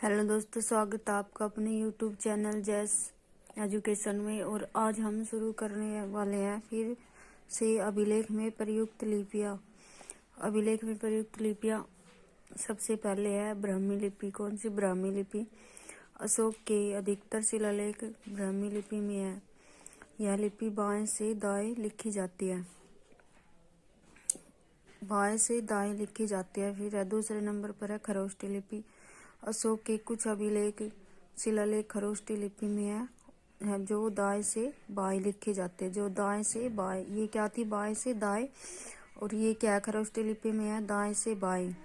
Hello दोस्तों, स्वागत है आपका अपने यूट्यूब चैनल जैस एजुकेशन में। और आज हम शुरू करने वाले हैं फिर से अभिलेख में प्रयुक्त लिपियाँ। अभिलेख में प्रयुक्त लिपियाँ सबसे पहले है ब्राह्मी लिपि। कौन सी ब्राह्मी लिपि? अशोक के अधिकतर शिलालेख ब्राह्मी लिपि में है। यह लिपि बाएं से दाएं लिखी जाती है। बाएं से दाएं लिखी जाती है। फिर दूसरे नंबर पर है खरोष्टी लिपि। अशोक के कुछ अभिलेख शिलालेख खरोष्टी लिपि में है जो दाएं से बाएं लिखे जाते हैं। जो दाएं से बाएं, ये क्या थी? बाएं से दाएं। और ये क्या है? खरोष्टी लिपि में है दाएं से बाएं।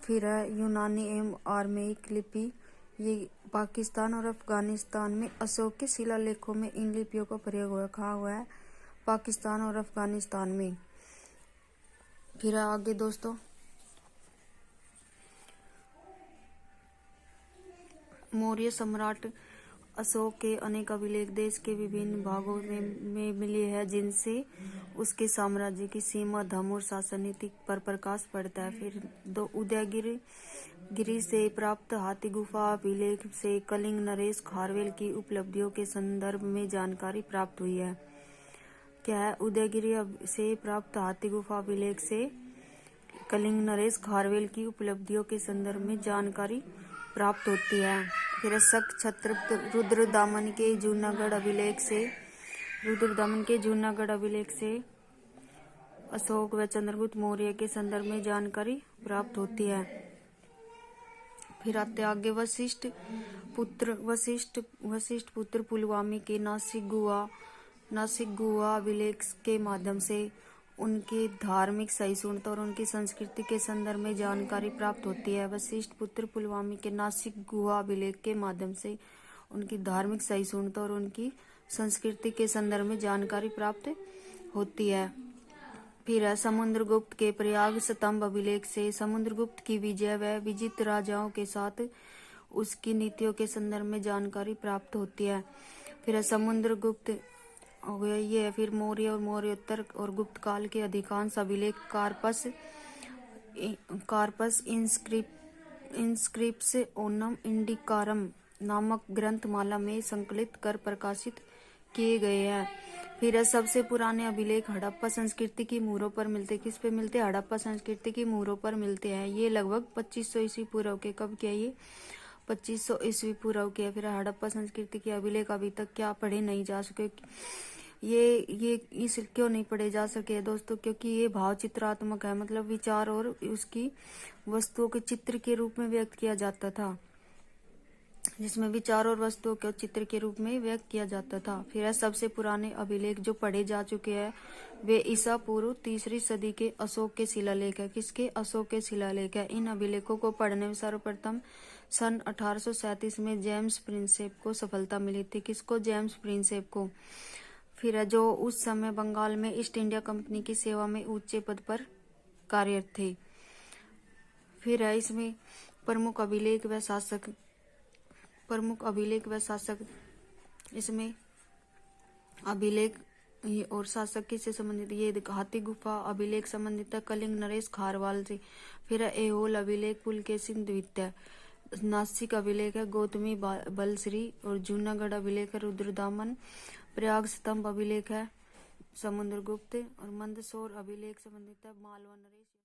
फिर है यूनानी एवं आर्मेइक लिपि। ये पाकिस्तान और अफगानिस्तान में अशोक के शिलालेखों में इन लिपियों का प्रयोग रखा हुआ है, पाकिस्तान और अफगानिस्तान में। फिर आगे दोस्तों, मौर्य सम्राट अशोक के अनेक अभिलेख देश के विभिन्न भागों में मिले हैं, जिनसे उसके साम्राज्य की सीमा, धर्म और शासन नीति पर प्रकाश पड़ता है। फिर उदयगिरि से प्राप्त हाथी गुफा अभिलेख से कलिंग नरेश खारवेल की उपलब्धियों के संदर्भ में जानकारी प्राप्त हुई है। क्या है? उदयगिरि से प्राप्त हाथी गुफा अभिलेख से कलिंग नरेश खारवेल की उपलब्धियों के संदर्भ में जानकारी प्राप्त होती है। फिर शक छत्र रुद्रदामन के जूनागढ़ अभिलेख से अशोक व चंद्रगुप्त मौर्य के संदर्भ में जानकारी प्राप्त होती है। फिर आते आगे वशिष्ठ पुत्र पुलवामी के नासिक गुहा अभिलेख के माध्यम से उनकी धार्मिक सहिष्णुता और उनकी संस्कृति के संदर्भ में जानकारी प्राप्त होती है। वशिष्ठ पुत्र पुलवामी के नासिक गुहा अभिलेख के माध्यम से उनकी धार्मिक सहिष्णुता और उनकी संस्कृति के संदर्भ में जानकारी प्राप्त होती है। फिर है समुद्रगुप्त के प्रयाग स्तंभ अभिलेख से समुद्रगुप्त की विजय व विजित राजाओं के साथ उसकी नीतियों के संदर्भ में जानकारी प्राप्त होती है। फिर है समुद्रगुप्त हो गया ये। फिर मौर्य और मौर्योत्तर और गुप्त काल के अधिकांश अभिलेख कार्पस इंस्क्रिप्ट्स ओनम इंडिकारम नामक ग्रंथमाला में संकलित कर प्रकाशित किए गए हैं। फिर सबसे पुराने अभिलेख हड़प्पा संस्कृति की मुहरों पर मिलते। किस पे मिलते? हड़प्पा संस्कृति की मुहरों पर मिलते हैं। ये लगभग 2500 ईस्वी पूर्व के। कब किया? ये 2500 ईस्वी पूर्व के। फिर हड़प्पा संस्कृति के अभिलेख अभी तक क्या पढ़े नहीं जा सके। ये इस क्यों नहीं पढ़े जा सके दोस्तों? क्योंकि ये भाव चित्रात्मक है, मतलब विचार और उसकी वस्तुओं के चित्र के रूप में व्यक्त किया जाता था, जिसमें विचार और वस्तुओं के चित्र के रूप में व्यक्त किया जाता था। फिर सबसे पुराने अभिलेख जो पढ़े जा चुके हैं वे ईसा पूर्व 3री सदी के अशोक के शिलालेख है। किसके? अशोक के शिलालेख है। इन अभिलेखों को पढ़ने में सर्वप्रथम सन 1837 में जेम्स प्रिंसेप को सफलता मिली थी। किसको? जेम्स प्रिंसेप को। फिर जो उस समय बंगाल में ईस्ट इंडिया कंपनी की सेवा में ऊंचे पद पर कार्यरत थे। फिर इसमें प्रमुख अभिलेख व शासक इसमें अभिलेख और शासक किससे संबंधित? ये हाथी गुफा अभिलेख संबंधित है कलिंग नरेश खारवाल से। फिर ऐहोल अभिलेख पुलकेशिन द्वितीय। नासिक अभिलेख है गौतमी बलश्री। और जूनागढ़ अभिलेख है रुद्रदामन। प्रयाग स्तंभ अभिलेख है समुद्रगुप्त। और मंदसौर अभिलेख संबंधित है मालवा नरेश।